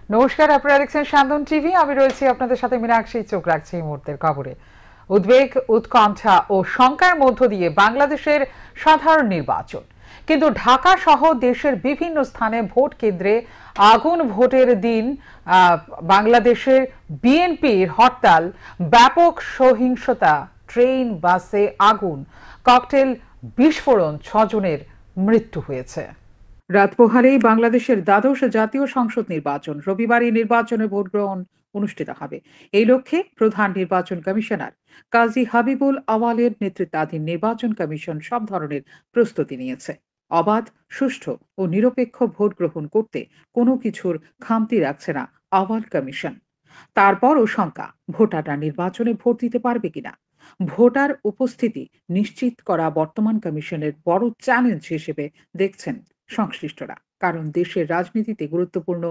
নমস্কার, আপনারা দেখছেন শান্তন টিভি। আমি রয়েছি আপনাদের সাথে মীনাক্ষী। চোখ রাখছি এই মুহূর্তের খবরে। উদ্বেগ, উৎকণ্ঠা ও শঙ্কার মধ্য দিয়ে বাংলাদেশের সাধারণ নির্বাচন, কিন্তু ঢাকা সহ দেশের বিভিন্ন স্থানে ভোট কেন্দ্রে আগুন। ভোটের দিন বাংলাদেশের বিএনপির হরতাল, ব্যাপক সহিংসতা, ট্রেন বাসে আগুন, ককটেল বিস্ফোরণ, 6 জনের মৃত্যু হয়েছে। রাত পোহালেই বাংলাদেশের দ্বাদশ জাতীয় সংসদ নির্বাচন। রবিবার এই নির্বাচনে ভোট গ্রহণ অনুষ্ঠিত হবে। এই লক্ষ্যে প্রধান নির্বাচন কমিশনার কাজী হাবিবুল আওয়ালের নেতৃত্বাধীন নির্বাচন কমিশন সব ধরনের প্রস্তুতি নিয়েছে। অবাধ, সুষ্ঠু ও নিরপেক্ষ ভোট গ্রহণ করতে কোনো কিছুর খামতি রাখছে না আওয়াল কমিশন। তারপরও শঙ্কা, ভোটাররা নির্বাচনে ভোট দিতে পারবে কিনা। ভোটার উপস্থিতি নিশ্চিত করা বর্তমান কমিশনের বড় চ্যালেঞ্জ হিসেবে দেখছেন সংশ্লিষ্টরা। কারণ দেশের রাজনীতিতে গুরুত্বপূর্ণ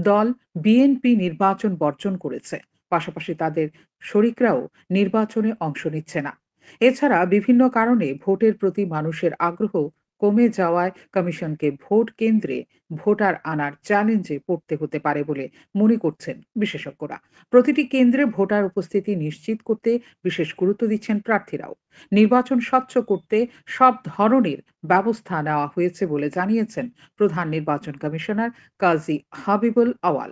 দল বিএনপি নির্বাচন বর্জন করেছে, পাশাপাশি তাদের শরিকরাও নির্বাচনে অংশ নিচ্ছে না। এছাড়া বিভিন্ন কারণে ভোটের প্রতি মানুষের আগ্রহ কমে যাওয়ায় কমিশনকে ভোট কেন্দ্রে ভোটার আনার চ্যালেঞ্জে পড়তে হতে পারে বলে মনে করছেন বিশেষজ্ঞরা। প্রতিটি কেন্দ্রে ভোটার উপস্থিতি নিশ্চিত করতে বিশেষ গুরুত্ব দিচ্ছেন প্রার্থীরাও। নির্বাচন স্বচ্ছ করতে সব ধরনের ব্যবস্থা নেওয়া হয়েছে বলে জানিয়েছেন প্রধান নির্বাচন কমিশনার কাজী হাবিবুল আওয়াল।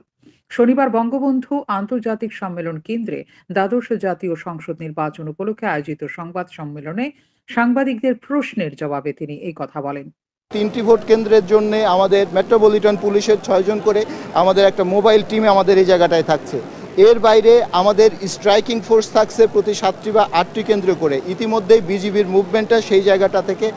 শনিবার বঙ্গবন্ধু আন্তর্জাতিক সম্মেলন কেন্দ্রে দ্বাদশ জাতীয় সংসদ নির্বাচন উপলক্ষে আয়োজিত সংবাদ সম্মেলনে সাংবাদিকদের প্রশ্নের জবাবে তিনি এই কথা বলেন। 3টি ভোট কেন্দ্রের জন্য আমাদের মেট্রোপলিটন পুলিশের 6 জন করে আমাদের একটা মোবাইল টিম আমাদের এই জায়গাটায় থাকছে। এর বাইরে আমাদের স্ট্রাইকিং ফোর্স থাকছে প্রতি 7টি বা 8টি কেন্দ্র করে। ইতিমধ্যেই বিজিবির মুভমেন্টটা সেই জায়গাটা থেকে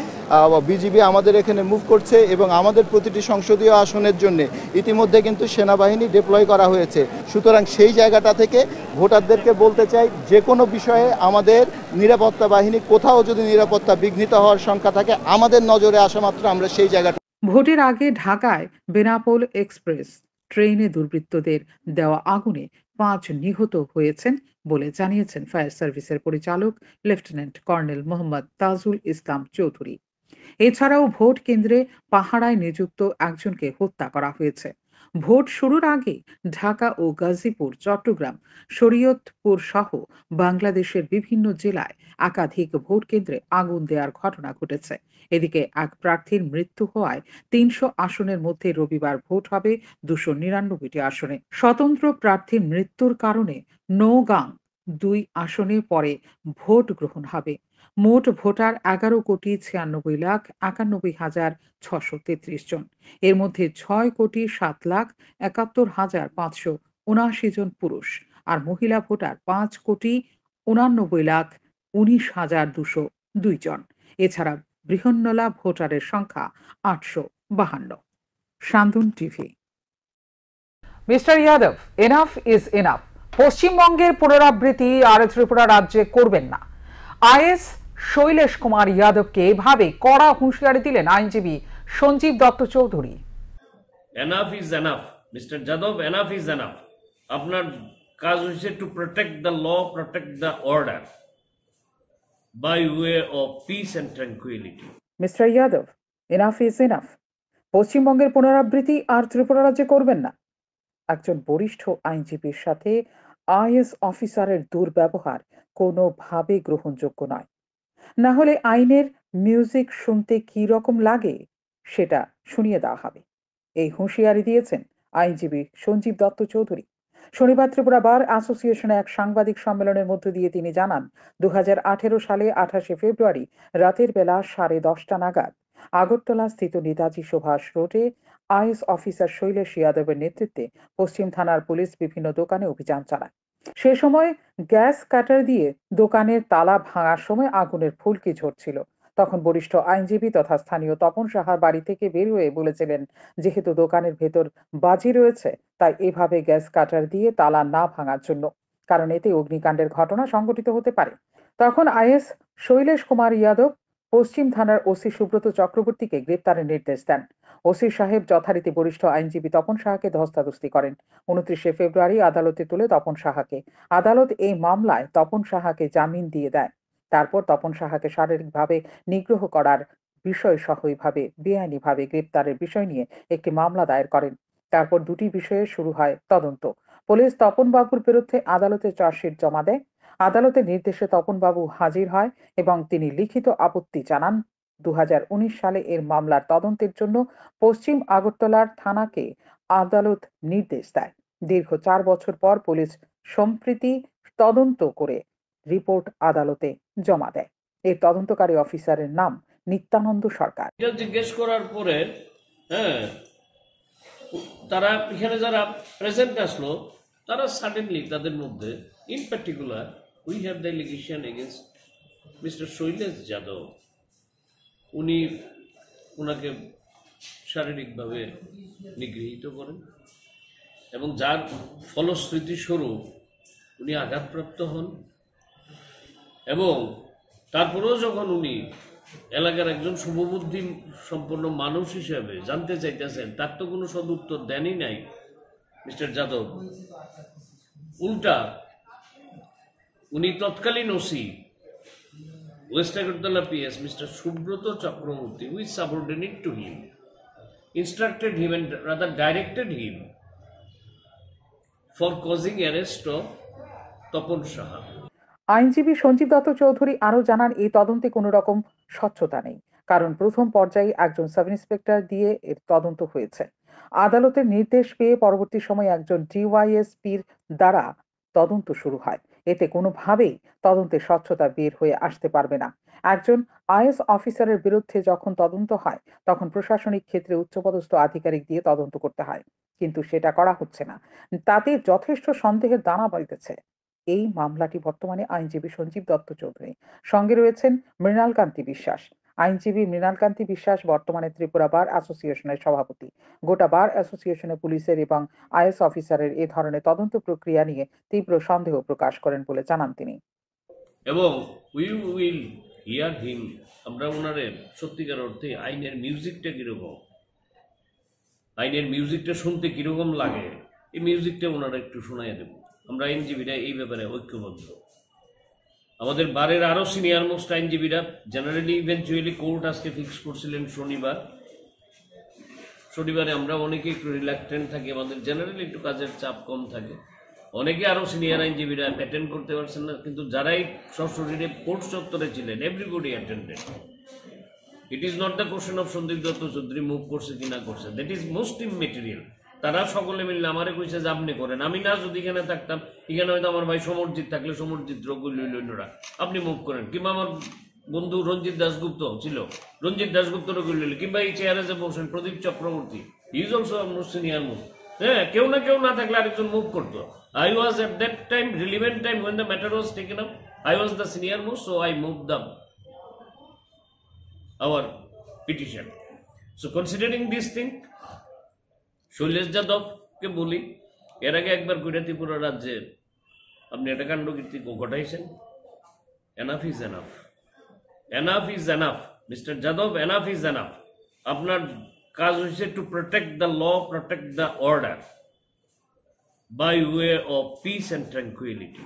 বিজিবি আমাদের এখানে মুভ করছে এবং আমাদের প্রতিটি সংসদীয় আসনের জন্য ইতিমধ্যে কিন্তু সেনাবাহিনী ডিপ্লয় করা হয়েছে। সুতরাং সেই জায়গাটা থেকে ভোটারদেরকে বলতে চাই, যে কোনো বিষয়ে আমাদের নিরাপত্তা বাহিনী কোথাও যদি নিরাপত্তা বিঘ্নিত হওয়ার সংখ্যা থাকে আমাদের নজরে আসা মাত্র আমরা সেই জায়গাটা। ভোটের আগে ঢাকায় বেনাপোল এক্সপ্রেস ট্রেনে দুর্বৃত্তদের দেওয়া আগুনে 5 নিহত হয়েছেন বলে জানিয়েছেন ফায়ার সার্ভিসের পরিচালক লেফটেন্যান্ট কর্নেল মোহাম্মদ তাজুল ইসলাম চৌধুরী। এছাড়াও ভোট কেন্দ্রে পাহারায় নিযুক্ত একজনকে হত্যা করা হয়েছে। ভোট শুরুর আগে ঢাকা ও গাজীপুর, চট্টগ্রাম, শরীয়তপুর সহ বাংলাদেশের বিভিন্ন জেলায় একাধিক ভোট কেন্দ্রে আগুন দেওয়ার ঘটনা ঘটেছে। এদিকে এক প্রার্থীর মৃত্যু হওয়ায় 300 আসনের মধ্যে রবিবার ভোট হবে 299টি আসনে। স্বতন্ত্র প্রার্থীর মৃত্যুর কারণে নওগাঁ 2 আসনে পরে ভোট গ্রহণ হবে। মোট ভোটার 11,91,91,633 জন। এর মধ্যে 6,07,71,579 জন পুরুষ আর মহিলা ভোটার 5,89,19,202 জন। এছাড়া বৃহন্নলা ভোটারের সংখ্যা 852। শান্তন TV. Mister Yadav, enough is enough. পশ্চিমবঙ্গের পুনরাবৃত্তি আর ত্রিপুরা রাজ্যে করবেন না। আইএস শৈলেশ কুমার যাদবকে এভাবে কড়া হুঁশিয়ারি দিলেন আইনজীবী Sanjib Dutta Chowdhury. Enough is enough mister Yadav, enough is enough. আপনার কাজ হচ্ছে to protect the law, protect the order by way of peace and tranquility. Mister Yadav, enough is enough. পশ্চিমবঙ্গের পুনরাবৃত্তি আর ত্রিপুরা রাজ্যে করবেন না। একজন বরিষ্ঠ আইনজীবীর সাথে আইএস অফিসারের দুর্ব্যবহার কোনোভাবে গ্রহণযোগ্য নয়। না হলে আইনের মিউজিক শুনতে কি রকম লাগে সেটা শুনিয়ে দেওয়া হবে। এই হুঁশিয়ারি দিয়েছেন আইনজীবী সঞ্জীব দত্ত চৌধুরী। শনিবার ত্রিপুরা বার অ্যাসোসিয়েশনে এক সাংবাদিক সম্মেলনের মধ্য দিয়ে তিনি জানান, 2018 সালে 28 ফেব্রুয়ারি রাতের বেলা 10:30 নাগাদ আগরতলা স্থিত নেতাজি সুভাষ রোডে আইএস অফিসার শৈলেশ যাদবের নেতৃত্বে পশ্চিম থানার পুলিশ বিভিন্ন দোকানে অভিযান চালায়। সে সময় গ্যাস কাটার দিয়ে দোকানের তালা ভাঙার সময় আগুনের ফুলকি ঝরছিল। তখন বরিষ্ঠ আইনজীবী তথা স্থানীয় তপন সাহার বাড়ি থেকে বের হয়ে বলেছিলেন, যেহেতু দোকানের ভেতর বাজি রয়েছে তাই এভাবে গ্যাস কাটার দিয়ে তালা না ভাঙার জন্য, কারণ এতে অগ্নিকাণ্ডের ঘটনা সংঘটিত হতে পারে। তখন আইএস শৈলেশ কুমার যাদব পশ্চিম থানার ওসি সুব্রত চক্রবর্তীকে গ্রেপ্তারের নির্দেশ দেন। ওসি সাহেব যথারীতি বরিষ্ঠ আইনজীবী তপন সাহাকে ধস্তাধস্তি করেন। 29 ফেব্রুয়ারি আদালতে তুলে তপন সাহাকে। আদালত এই মামলায় তপন সাহাকে জামিন দিয়ে দেয়। তারপর তপন সাহাকে শারীরিকভাবে নিগ্রহ করার বিষয় সহ এভাবে বেআইনিভাবে গ্রেপ্তারের বিষয় নিয়ে একটি মামলা দায়ের করেন। তারপর দুটি বিষয়ে শুরু হয় তদন্ত। পুলিশ তপন বাবুর বিরুদ্ধে আদালতে চার্জশিট জমা দেয়। আদালতের নির্দেশে তপন বাবু হাজির হয় এবং তিনি লিখিত আপত্তি জানান। 2019 সালে এর মামলার তদন্তের জন্য পশ্চিম আগরতলার থানাকে আদালত নির্দেশ দেয়। দীর্ঘ 4 বছর পর পুলিশ সম্প্রতি তদন্ত করে রিপোর্ট আদালতে জমা দেয়। এর তদন্তকারী অফিসারের নাম নিত্যানন্দ সরকার। এটা জিজ্ঞেস করার পরে তারা এখানে যারা প্রেজেন্ট আসলো তারা সাডেনলি তাদের মধ্যে in particular we have the allegation against mister Shailesh Yadav. উনাকে শারীরিকভাবে নিগৃহীত করেন এবং যার ফলশ্রুতি স্বরূপ উনি আঘাতপ্রাপ্ত হন এবং তারপরেও যখন উনি এলাকার একজন শুভবুদ্ধি সম্পন্ন মানুষ হিসেবে জানতে চাইতেছেন, তার তো কোনো সদুত্তর দেনই নাই মিস্টার যাদব। উল্টা উনি তৎকালীন OC West Agartala PS mister Subrata Chakraborty, who is subordinate to him, instructed him and rather directed him for causing arrest of Tapan Saha. আইনজীবী সঞ্জীব দত্ত চৌধুরী আরো জানান, এই তদন্তে কোনো রকম স্বচ্ছতা নেই, কারণ প্রথম পর্যায়ে একজন সাব ইন্সপেক্টর দিয়ে এর তদন্ত হয়েছে। আদালতের নির্দেশ পেয়ে পরবর্তী সময়ে একজন ডিওয়াইএসপির দ্বারা তদন্ত শুরু হয়। এতে কোনোভাবেই তদন্তের স্বচ্ছতা বের হয়ে আসতে পারবে না। একজন আইএস অফিসারের বিরুদ্ধে যখন তদন্ত হয় তখন প্রশাসনিক ক্ষেত্রে উচ্চপদস্থ আধিকারিক দিয়ে তদন্ত করতে হয়, কিন্তু সেটা করা হচ্ছে না। তাতে যথেষ্ট সন্দেহের দানা বাঁধতেছে এই মামলাটি। বর্তমানে আইনজীবী সঞ্জীব দত্ত চৌধুরী, সঙ্গে রয়েছেন মৃণালকান্তি বিশ্বাস। আইনজীবী মৃণালকান্তি বিশ্বাস বর্তমানে ত্রিপুরা বার অ্যাসোসিয়েশনের সভাপতি। গোটা বার অ্যাসোসিয়েশনে পুলিশের এবং আইএস অফিসারের এ ধরনের তদন্ত প্রক্রিয়া নিয়ে তীব্র সন্দেহ প্রকাশ করেন বলে জানান তিনি। এবং উই উইল হিয়ার হিম, আমরা ওনারে সত্যিকার অর্থে আইনের মিউজিকটা কিরকম, আইনের মিউজিকটা শুনতে কিরকম লাগে, এই মিউজিকটা ওনারা একটু শোনাই দেব। আমরা আইনজীবীরা এই ব্যাপারে ঐক্যবদ্ধ। আমাদের বারের আরো সিনিয়র মোস্ট আইনজীবীরা জেনারেলি ইভেন্চুয়ালি কোর্ট আজকে ফিক্স করছিলেন শনিবারে আমরা অনেকে একটু রিল্যাক্টেন্ট থাকি, আমাদের জেনারেলি একটু কাজের চাপ কম থাকে। অনেকে আরো সিনিয়র আইনজীবীরা অ্যাটেন্ড করতে পারছেন না, কিন্তু যারাই সশরীরে কোর্ট চত্বরে ছিলেন everybody attended. It is not the question of Sandip Dutta Chowdhury move করছে কি না করছে, দ্যাট ইজ মোস্ট ইমেটেরিয়াল। তারা সকলে মিললে আমারে কইছে যে আপনি করেন, আমি না যদি এখানে থাকতাম, এখানে হয়তো আমার ভাই সমরজিৎ থাকলে সমরজিৎ রগুল্লরা আপনি মুভ করেন, কিংবা আমার বন্ধু রঞ্জিত দাশগুপ্ত ছিল, রঞ্জিত দাশগুপ্ত রগুল্ল, কিংবা এই চেয়ারে যে বসেন Pradip Chakraborty, he is also most senior most. হ্যাঁ, কেউ না থাকলে আরেকজন মুভ করতো। I was at that time, relevant time when the matter was taken up, I was the senior most, so I moved our petition. So considering this thing, Shailesh যাদবকে বলি, এর আগে একবার কইরা ত্রিপুরা রাজ্যে আপনি একটা কাণ্ডকীর্তি ঘটাইছেন। Enough is enough, enough is enough mister Yadav, enough is enough. আপনার কাজ হয়েছে to protect the law, protect the order by way of peace and tranquility.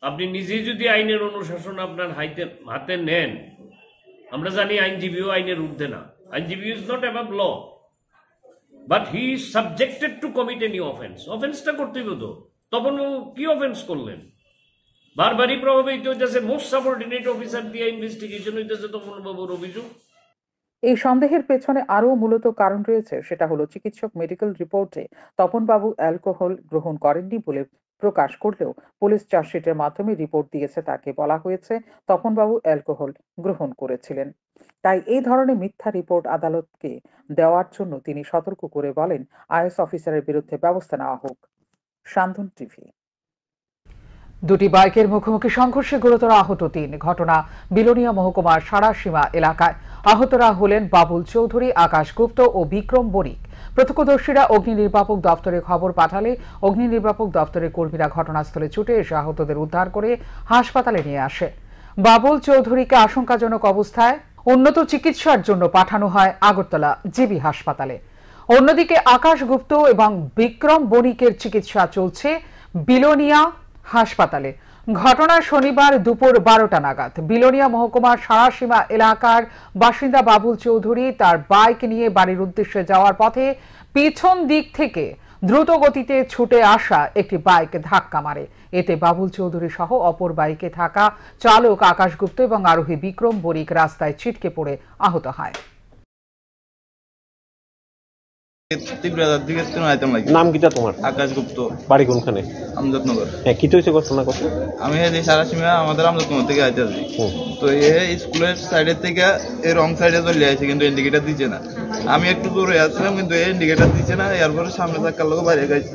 আপনি নিজেই যদি আইনের অনুশাসন আপনার হাতে নেন, আমরা জানি আইনজীবীও আইনের ঊর্ধ্বে না, আইনজীবী is not above law, but he is subjected to commit any offence. অফেন্সটা করতেই হতো। তপন কি অফেন্স করলেন? বারবারই প্রভাবিত হইতেছে মোস্ট সাবঅর্ডিনেট অফিসার দিয়ে ইনভেস্টিগেশন হইতেছে তপন বাবুর অভিযোগ। এই সন্দেহের পেছনে আরও মূলত কারণ রয়েছে, সেটা হলো চিকিৎসক মেডিকেল রিপোর্টে তপনবাবু অ্যালকোহল গ্রহণ করেননি বলে প্রকাশ করলেও পুলিশ চার্জশিটের মাধ্যমে রিপোর্ট দিয়েছে, তাকে বলা হয়েছে তপনবাবু অ্যালকোহল গ্রহণ করেছিলেন। তাই এই ধরনের মিথ্যা রিপোর্ট আদালতকে দেওয়ার জন্য তিনি সতর্ক করে বলেন আইএস অফিসারের বিরুদ্ধে ব্যবস্থা নেওয়া হোক। সান্ধন টিভি। দুটি বাইকের মুখোমুখি সংঘর্ষে গুরুতর আহত ৩। ঘটনা বিলোনিয়া মহকুমার সারাসীমা এলাকায়। আহতরা হলেন বাবুল চৌধুরী, আকাশ গুপ্ত ও বিক্রম বণিক। প্রত্যক্ষদর্শীরা অগ্নি নির্বাপক দপ্তরে খবর পাঠালে অগ্নি নির্বাপক দপ্তরের কর্মীরা ঘটনাস্থলে ছুটে এসে আহতদের উদ্ধার করে হাসপাতালে নিয়ে আসে। বাবুল চৌধুরীকে আশঙ্কাজনক অবস্থায় উন্নত চিকিৎসার জন্য পাঠানো হয় আগরতলা জিবি হাসপাতালে। অন্যদিকে আকাশ গুপ্ত এবং বিক্রম বণিকের চিকিৎসা চলছে বিলোনিয়া হাসপাতালে। ঘটনা শনিবার দুপুর 12টা নাগাদ। বিলোনিয়া মহকুমার সারাসীমা এলাকার বাসিন্দা বাবুল চৌধুরী তার বাইক নিয়ে বাড়ির উদ্দেশ্যে যাওয়ার পথে পিছন দিক থেকে দ্রুত গতিতে ছুটে আসা একটি বাইক ধাক্কা মারে। এতে বাবুল চৌধুরী সহ অপর বাইকে থাকা চালক আকাশ গুপ্ত এবং আরোহী বিক্রম বণিক রাস্তায় ছিটকে পড়ে আহত হয়। নাম কিটা তোমার? আকাশ গুপ্ত। বাড়ি কোনখানে? আমজাদনগর। হ্যাঁ, কি হয়েছে ঘটনা কথা? আমি এই সারাসীমা আমাদের আমজাদনগর থেকে আইতে আসছি, তো এই স্কুলের সাইডের থেকে এই রং সাইডে চলে আসছে, কিন্তু ইন্ডিকেটার দিচ্ছে না। আমি একটু দূরে আসছিলাম, কিন্তু এই ইন্ডিকেটার দিচ্ছে না। এরপরে সামনে চাকার লোক বাইরে গেছে।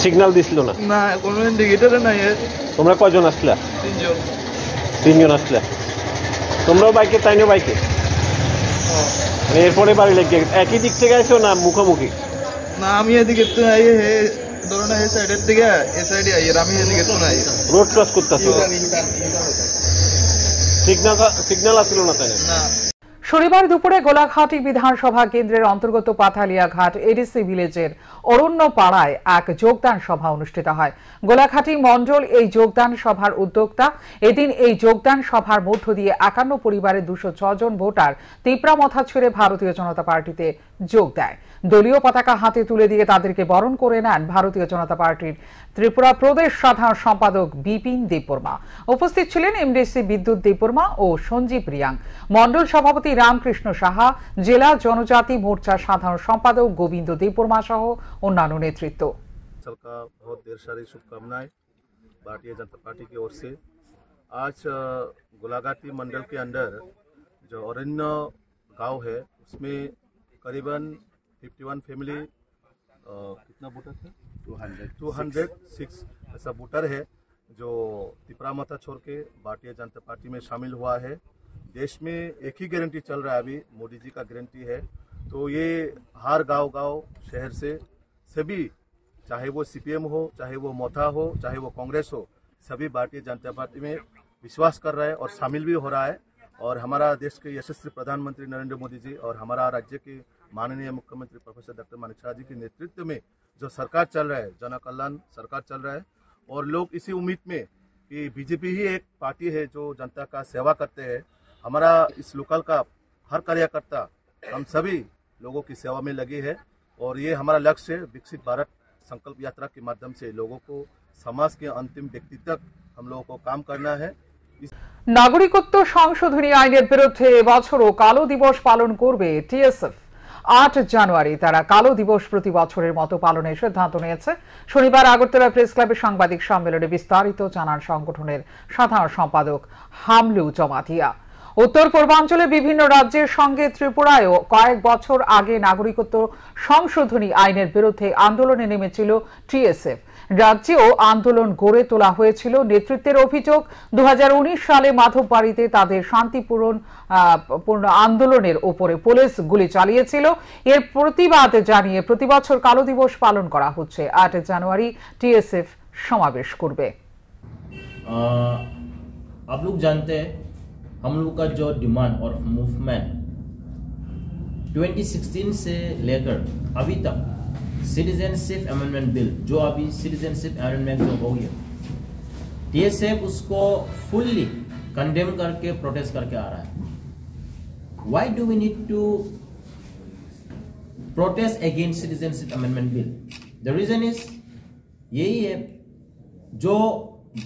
সিগন্যাল দিছিল না? না, কোনো ইন্ডিকেটার নাই। তোমরা কয়জন আসলা? তিনজন আসলা। তোমরাও বাইকে, তাইও বাইকে? এরপরে বাড়ি লেগে একই দিক থেকে আইছো না মুখোমুখি? না, আমি এদিকে ধরুন এই সাইডের থেকে এই সাইডে আই, আমি এদিকে তো নাই। রোড ক্রস করতেছো? সিগন্যাল আসলো না তাই না? শনিবার দুপুরে গোলাঘাটি বিধানসভা কেন্দ্রের অন্তর্গত পাথালিয়াঘাট এডিসি ভিলেজের অরণ্য পাড়ায় এক যোগদান সভা অনুষ্ঠিত হয়। গোলাঘাটি মণ্ডল এই যোগদান সভার উদ্যোক্তা। এদিন এই যোগদান সভার মধ্য দিয়ে 51 পরিবারের 206 জন ভোটার তিপ্রামথা ছেড়ে ভারতীয় জনতা পার্টিতে যোগ দেয়। দলীয় পতাকা হাতে তুলে দিয়ে তাদেরকে বরণ করে নেন ভারতীয় জনতা পার্টির ত্রিপুরা প্রদেশ সাধারণ সম্পাদক বিপিন দেববর্মা। উপস্থিত ছিলেন এমডিসি বিদ্যুৎ দেববর্মা ও সঞ্জীব রিয়াং, মণ্ডল সভাপতি রামকৃষ্ণ সাহা, জেলা জনজাতি মোর্চা সাধারণ সম্পাদক গোবিন্দ দেববর্মা সহ অন্যান্য নেতৃত্ব। बहुत ढेर सारी शुभकामनाएं भारतीय जनता पार्टी की ओर से। आज गोलाघाटी मंडल के अंदर जो अरण्य गांव है उसमें करीबन 51 फैमिली, कितना वोटर थे? 206 ऐसा वोटर है जो तिप्रामथा छोड़ के भारतीय जनता पार्टी में शामिल हुआ है। देश में एक ही गारंटी चल रहा है, अभी मोदी जी का गारंटी है। तो ये हर गांव शहर से सभी, चाहे वो सीपीएम हो, चाहे वो मोथा हो, चाहे वो कांग्रेस हो, सभी भारतीय जनता पार्टी में विश्वास कर रहा है और शामिल भी हो रहा है। और हमारा देश के यशस्वी प्रधानमंत्री नरेंद्र मोदी जी और हमारा राज्य के माननीय मुख्यमंत्री प्रोफेसर डॉक्टर मानिक शाह जी के नेतृत्व में जो सरकार चल रहा है, जन कल्याण सरकार चल रहा है। और लोग इसी उम्मीद में कि बीजेपी ही एक पार्टी है जो जनता का सेवा करते हैं। हमारा इस लोकल का हर कार्यकर्ता हम सभी लोगों की सेवा में लगी है और ये हमारा लक्ष्य है। विकसित भारत संकल्प यात्रा के माध्यम से लोगों को समाज के अंतिम व्यक्ति तक हम लोगों को काम करना है। নাগরিকত্ব সংশোধনী আইনের বিরুদ্ধে এবছরও কালো দিবস পালন করবে টিএসএফ। 8 জানুয়ারি তারা কালো দিবস প্রতি বছরের মতো পালনের সিদ্ধান্ত নিয়েছে। শনিবার আগরতলা প্রেস ক্লাবে সাংবাদিক সম্মেলনে বিস্তারিত জানান সংগঠনের সাধারণ সম্পাদক হামলু জমাতিয়া। উত্তর পূর্বাঞ্চলে বিভিন্ন রাজ্যের সঙ্গে ত্রিপুরায়ও কয়েক বছর আগে নাগরিকত্ব সংশোধনী আইনের বিরুদ্ধে আন্দোলনে নেমেছিল টিএসএফ। রাজ্যেও আন্দোলন গড়ে তোলা হয়েছিল। নেতৃত্বের অভিযোগ, 2019 সালে মাধববাড়িতে তাদের শান্তিপূর্ণ আন্দোলনের উপরে পুলিশ গুলি চালিয়েছিল। এর প্রতিবাদ জানিয়ে প্রতিবছর কালো দিবস পালন করা হচ্ছে। 8 জানুয়ারি টিএসএফ সমাবেশ করবে। आप लोग जानते हैं हम लोग का जो डिमांड और मूवमेंट 2016 से लेकर अभी तक सिटीजनशिप अमेंडमेंट बिल, जो अभी सिटीजनशिप अमेंडमेंट जो हो गया, टीएसएफ उसको फुल्ली कंडेम करके प्रोटेस्ट करके आ रहा है। Why do we need to protest against citizenship amendment bill? The reason is यही है, जो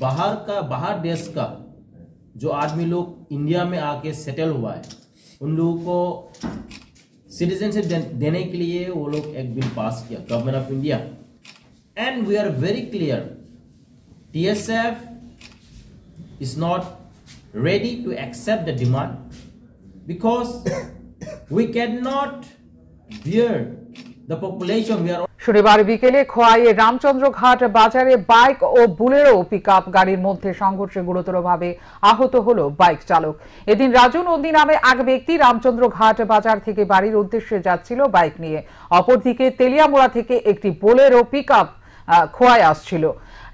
बाहर देश का जो आदमी लोग इंडिया में आके सेटल हुआ है, उन लोगों को सिटीजनशिप देने के लिए वो लोग एक बिल पास किया, government of India. And we are very clear, TSF is not ready to accept the demand because we can not bear the population we are. শনিবার বিকেলে খোয়াইয়ের রামচন্দ্র ঘাট বাজারে বাইক ও বুলেরো পিকআপ গাড়ির মধ্যে সংঘর্ষে গুরুতরভাবে আহত হলো বাইক চালক। এদিন রাজু নন্দী নামে এক ব্যক্তি রামচন্দ্র ঘাট বাজার থেকে বাড়ির উদ্দেশ্যে যাচ্ছিল বাইক নিয়ে। অপরদিকে তেলিয়ামুড়া থেকে একটি বুলেরো পিকআপ খোয়াই আসছিল।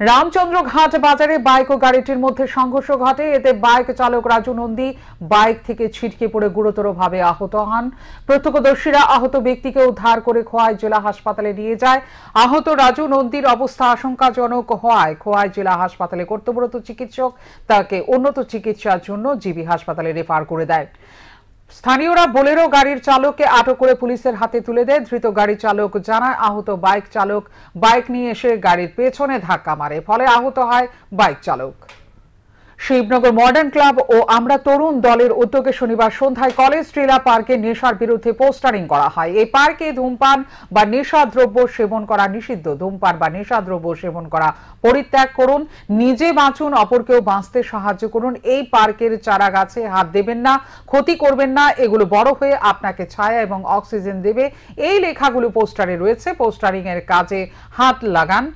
রামচন্দ্র ঘাট বাজারে বাইক ও গাড়িটির মধ্যে সংঘর্ষ ঘটে। এতে বাইক চালক রাজু নন্দী বাইক থেকে ছিটকে পড়ে গুরুতরভাবে আহত হন। প্রত্যক্ষদর্শীরা আহত ব্যক্তিকে উদ্ধার করে খোয়াই জেলা হাসপাতালে নিয়ে যায়। আহত রাজু নন্দীর অবস্থা আশঙ্কাজনক হওয়ায় খোয়াই জেলা হাসপাতালে কর্তব্যরত চিকিৎসক তাকে উন্নত চিকিৎসার জন্য জিবি হাসপাতালে রেফার করে দেয়। স্থানীয়রা বোলেরো গাড়ির চালককে আটক করে পুলিশের হাতে তুলে দেয়। ধৃত গাড়ি চালক জানায় আহত বাইক চালক বাইক নিয়ে এসে গাড়ির পেছনে ধাক্কা মারে, ফলে আহত হয় বাইক চালক। শিবনগর মডার্ন ক্লাব ও আমরা তরুণ দলের উদ্যোগে শনিবার সন্ধ্যায় কলেজ ট্রিলা পার্কে নেশার বিরুদ্ধে পোস্টারিং করা হয়। এই পার্কে ধূমপান বা নেশাদ্রব্য সেবন করা নিষিদ্ধ। ধূমপান বা নেশাদ্রব্য সেবন করা পরিত্যাগ করুন, নিজে বাঁচুন, অপরকেও বাঁচতে সাহায্য করুন। এই পার্কের চারা গাছে হাত দেবেন না, ক্ষতি করবেন না, এগুলো বড় হয়ে আপনাকে ছায়া এবং অক্সিজেন দেবে। এই লেখাগুলো পোস্টারে রয়েছে। পোস্টারিং এর কাজে হাত লাগান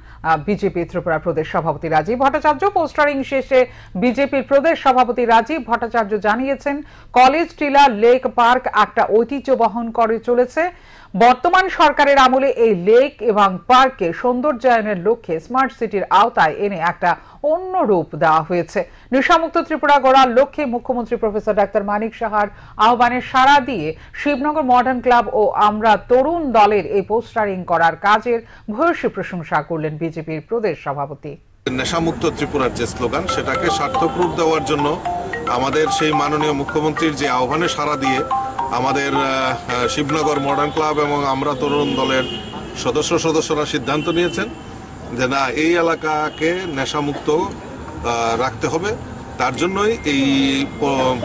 বিজেপি ত্রিপুরা প্রদেশ সভাপতি রাজীব ভট্টাচার্য। পোস্টারিং শেষে বিজেপির প্রদেশ সভাপতি রাজীব ভট্টাচার্য জানিয়েছেন, কলেজ ট্রিলা লেক পার্ক একটা ঐতিহ্য বহন করে চলেছে। বর্তমান সরকারের আমলে এই লেক এবং পার্ককে সৌন্দর্যায়নের লক্ষ্যে স্মার্ট সিটির আওতায় এনে একটা অন্য রূপ দেওয়া হয়েছে। নেশামুক্ত ত্রিপুরা গড়ার লক্ষ্যে মুখ্যমন্ত্রী প্রফেসর ডাক্তার মানিক সাহার আহ্বানে সাড়া দিয়ে শিবনগর মডার্ন ক্লাব ও আমরা তরুণ দলের এই পোস্টারিং করার কাজের ভূয়সী প্রশংসা করলেন বিজেপির প্রদেশ সভাপতি। নেশামুক্ত ত্রিপুরার যে স্লোগান, সেটাকে সার্থক রূপ দেওয়ার জন্য আমাদের সেই মাননীয় মুখ্যমন্ত্রীর যে আহ্বানে সাড়া দিয়ে আমাদের শিবনগর মডার্ন ক্লাব এবং আমরা তরুণ দলের সদস্যরা সিদ্ধান্ত নিয়েছেন যে না, এই এলাকাকে নেশামুক্ত রাখতে হবে। তার জন্যই এই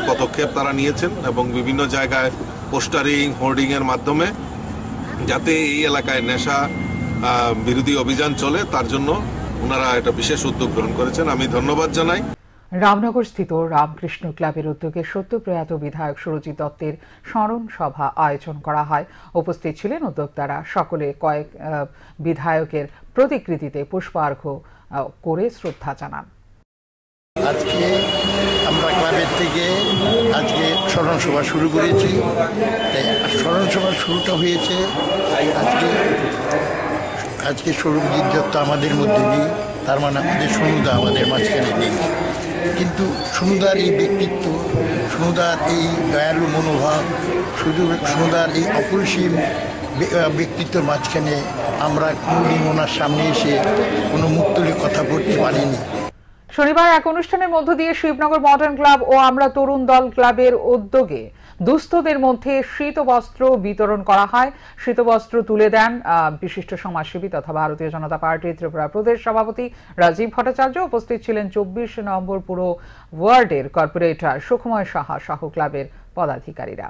পদক্ষেপ তারা নিয়েছেন এবং বিভিন্ন জায়গায় পোস্টারিং, হোর্ডিং এর মাধ্যমে যাতে এই এলাকায় নেশা বিরোধী অভিযান চলে, তার জন্য ওনারা একটা বিশেষ উদ্যোগ গ্রহণ করেছেন। আমি ধন্যবাদ জানাই। রামনগর স্থিত রামকৃষ্ণ ক্লাবের উদ্যোগে সদ্য প্রয়াত বিধায়ক সুরজিৎ দত্তের স্মরণ সভা আয়োজন করা হয়। উপস্থিত ছিলেন উদ্যোক্তারা। সকলে কয়েক বিধায়কের প্রতিকৃতিতে পুষ্পার্ঘ্য করে শ্রদ্ধা জানান। আজকে আমরা ক্লাবের থেকে আজকে স্মরণ সভা শুরু করেছি। স্মরণ সভার শুরুটা হয়েছে আজকে সুরজিৎ দত্ত আমাদের মধ্যে নেই, তার মানে আমাদের সুনুদা আমাদের মাঝখানে নেই, কিন্তু সুনুদার এই ব্যক্তিত্ব, সুনুদার এই দয়ালু মনোভাব, সুনুদার এই অপরিসীম ব্যক্তিত্বের মাঝখানে আমরা কোনোদিন ওনার সামনে এসে কোনো মুখ তুলে কথা বলতে পারিনি। শনিবার এক অনুষ্ঠানের মধ্য দিয়ে শিবনগর মডার্ন ক্লাব ও আমরা তরুণ দল ক্লাবের উদ্যোগে দুস্থদের মধ্যে শীতবস্ত্র বিতরণ করা হয়। শীতবস্ত্র তুলে দেন বিশিষ্ট সমাজসেবী তথা ভারতীয় জনতা পার্টি ত্রিপুরা প্রদেশ সভাপতি রাজীব ভট্টাচার্য। উপস্থিত ছিলেন 24 নম্বর পুরো ওয়ার্ডের কর্পোরেটর সুখময় সাহা সহ ক্লাবের পদাধিকারীরা।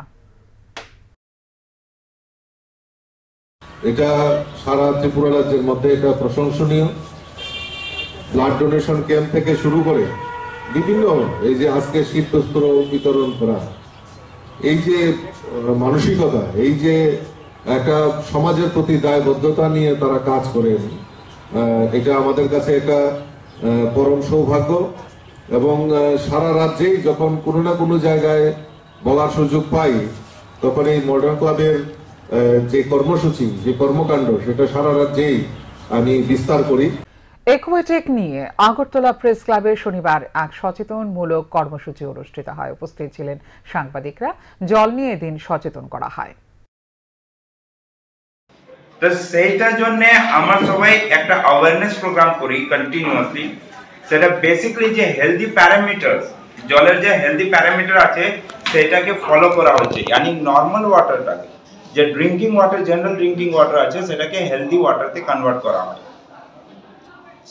এটা সারা ত্রিপুরা রাজ্যের মধ্যে এটা প্রশংসনীয়। ব্লাড ডোনেশন ক্যাম্প থেকে শুরু করে বিভিন্ন এই যে আজকে শীতবস্ত্র বিতরণ করা, এই যে মানসিকতা, এই যে একটা সমাজের প্রতি দায়বদ্ধতা নিয়ে তারা কাজ করেন, এটা আমাদের কাছে একটা পরম সৌভাগ্য। এবং সারা রাজ্যেই যখন কোনো না কোনো জায়গায় বলার সুযোগ পাই, তখন এই মডার্ন ক্লাবের যে কর্মসূচি, যে কর্মকাণ্ড, সেটা সারা রাজ্যেই আমি বিস্তার করি। একুয়েটেক নিয়ে আগরতলা প্রেস ক্লাবে শনিবার এক সচেতনমূলক কর্মসূচি অনুষ্ঠিত হয়। উপস্থিত ছিলেন সাংবাদিকরা। জল নিয়ে এদিন সচেতন করা হয়। তো সেইটার জন্য আমরা সবাই একটা অ্যাওয়ারনেস প্রোগ্রাম করি কন্টিনিউয়াসলি। সেটা বেসিক্যালি যে হেলদি প্যারামিটার, জলের যে হেলদি প্যারামিটার আছে সেটাকে ফলো করা হচ্ছে। यानी নরমাল ওয়াটারটাকে, যে drinking water, general drinking water আছে, সেটাকে হেলদি ওয়াটারতে কনভার্ট করা হয়।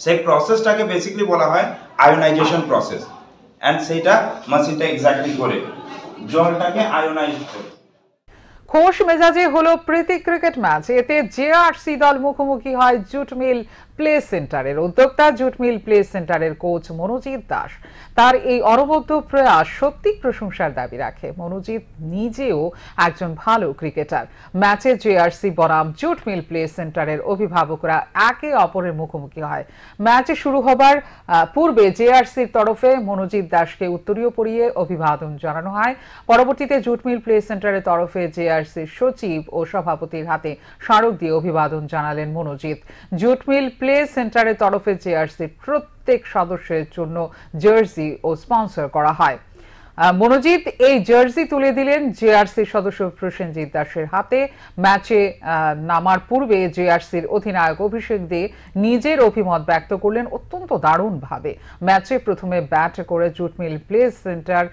সেই প্রসেসটাকে বেসিক্যালি বলা হয় আয়োনাইজেশন প্রসেস। এন্ড সেটা মেশিনটা এক্স্যাক্টলি করে জলটাকে আয়োনাইজ করে। খোশ মেজাজে হলো প্রীতি ক্রিকেট ম্যাচ। এতে জেআরসি দল মুখোমুখি হয় জুট মিল প্লে সেন্টারের। উদ্যোক্তা জুট মিল প্লে সেন্টারের কোচ মনোজিৎ দাস। তার এই অনবদ্য প্রয়াস সত্যি প্রশংসার দাবি রাখে। মনোজিৎ নিজেও একজন ভালো ক্রিকেটার। ম্যাচে জেআরসি বনাম জুট মিল প্লে সেন্টারের অভিভাবকরা একে অপরের মুখোমুখি হয়। ম্যাচ শুরু হবার পূর্বে জেআরসির তরফে মনোজিৎ দাসকে উত্তরীয় পরিয়ে অভিবাদন জানানো হয়। পরবর্তীতে জুট মিল প্লে সেন্টারের তরফে জেআরসির সচিব ও সভাপতির হাতে স্মারক দিয়ে অভিবাদন জানালেন মনোজিৎ। জুট মিল প্লে সেন্টারের তরফে জেআরসির প্রত্যেক সদস্যের জন্য জার্সি ও স্পন্সর করা হয়। মনোজিৎ এই জার্সি তুলে দিলেন জেআরসি সদস্য প্রসেনজিৎ দাসের হাতে। ম্যাচে নামার পূর্বে জেআরসির অধিনায়ক অভিষেক দে নিজের অভিমত ব্যক্ত করলেন অত্যন্ত দারুণভাবে। ম্যাচে প্রথমে ব্যাট করে জুট মিল প্লে সেন্টার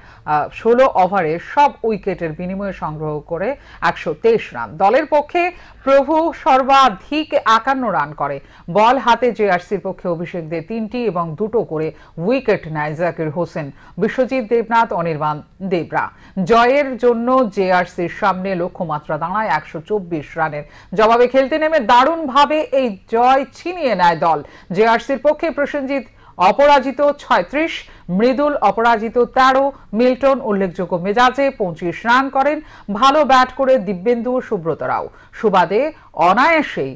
16 ওভারে সব উইকেটের বিনিময়ে সংগ্রহ করে 123 রান। দলের পক্ষে প্রভু সর্বাধিক 51 রান করে। বল হাতে জেআরসির পক্ষে অভিষেক দে 3টি এবং 2টো করে উইকেট নেয় জাকির হোসেন, বিশ্বজিৎ দেবনাথ, অনির্বাণ দেবরা। জয়ের জন্য জেআরসির সামনে লক্ষ্যমাত্রা দাঁড়ায় 124 রানের। জবাবে খেলতে নেমে দারুণভাবে এই জয় ছিনিয়ে নেয় দল। জেআরসির পক্ষে প্রসেনজিৎ অপরাজিত 36, মৃদুল অপরাজিত 13, মিল্টন উল্লেখযোগ্য মেজাজে 25 রান করেন। ভালো ব্যাট করে দিব্যেন্দু সুব্রত রাও। সুবাদে অনায়াসেই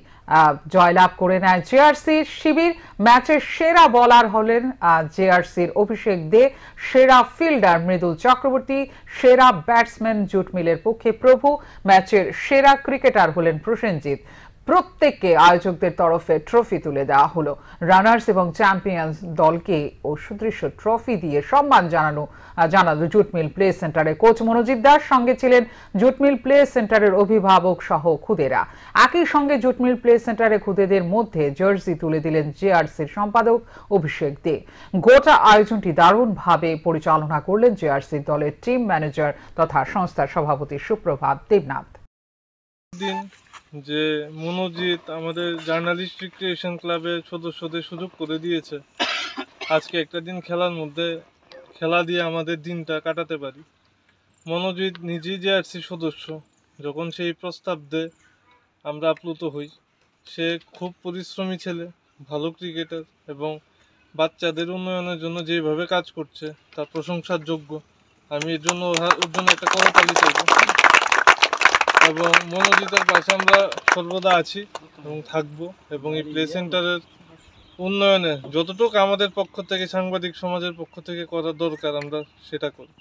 জয়লাভ করে নেয় জেআরসির শিবির। ম্যাচের সেরা বোলার হলেন জেআরসির অভিষেক দে, সেরা ফিল্ডার মৃদুল চক্রবর্তী, সেরা ব্যাটসম্যান জুট মিলের পক্ষে প্রভু, ম্যাচের সেরা ক্রিকেটার হলেন প্রসেনজিৎ। প্রত্যেককে আয়োজকদের তরফে ট্রফি তুলে দেওয়া হলো। রানার্স এবং চ্যাম্পিয়ন্স দলকে ও সুদৃশ্য ট্রফি দিয়ে সম্মান জানালো জুট মিল প্লে সেন্টারে কোচ মনোজিৎ দাস। সঙ্গে ছিলেন জুট মিল প্লে সেন্টারের অভিভাবক সহ খুদেরা। একই সঙ্গে জুট মিল প্লে সেন্টারে খুদেদের মধ্যে জার্সি তুলে দিলেন জেআরসির সম্পাদক অভিষেক দে। গোটা আয়োজনটি দারুণভাবে পরিচালনা করলেন জেআরসি দলের টিম ম্যানেজার তথা সংস্থার সভাপতি সুপ্রভাত দেবনাথ। যে মনোজিৎ আমাদের জার্নালিস্ট রিক্রিয়েশন ক্লাবের সদস্যদের সুযোগ করে দিয়েছে আজকে একটা দিন খেলার মধ্যে খেলা দিয়ে আমাদের দিনটা কাটাতে পারি। মনোজিৎ নিজেই জেআরসির সদস্য, যখন সেই প্রস্তাব দেয় আমরা আপ্লুত হই। সে খুব পরিশ্রমী ছেলে, ভালো ক্রিকেটার এবং বাচ্চাদের উন্নয়নের জন্য যেভাবে কাজ করছে তা প্রশংসার যোগ্য। আমি এর জন্য ওর জন্য একটা করতালি চাইব এবং মনোজিতের পাশে আমরা সর্বদা আছি এবং থাকবো এবং এই প্লে সেন্টারের উন্নয়নে যতটুকু আমাদের পক্ষ থেকে সাংবাদিক সমাজের পক্ষ থেকে করা দরকার আমরা সেটা করি।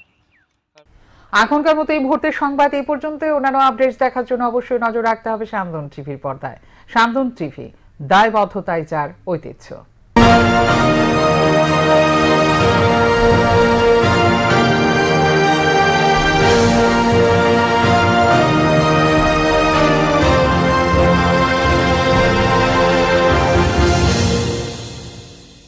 এখনকার মতো এই মুহূর্তের সংবাদ এই পর্যন্ত। অন্যান্য আপডেটস দেখার জন্য অবশ্যই নজর রাখতে হবে সান্দন টিভির পর্দায়। সান্দন টিভি, দায়বদ্ধতায় যার ঐতিহ্য।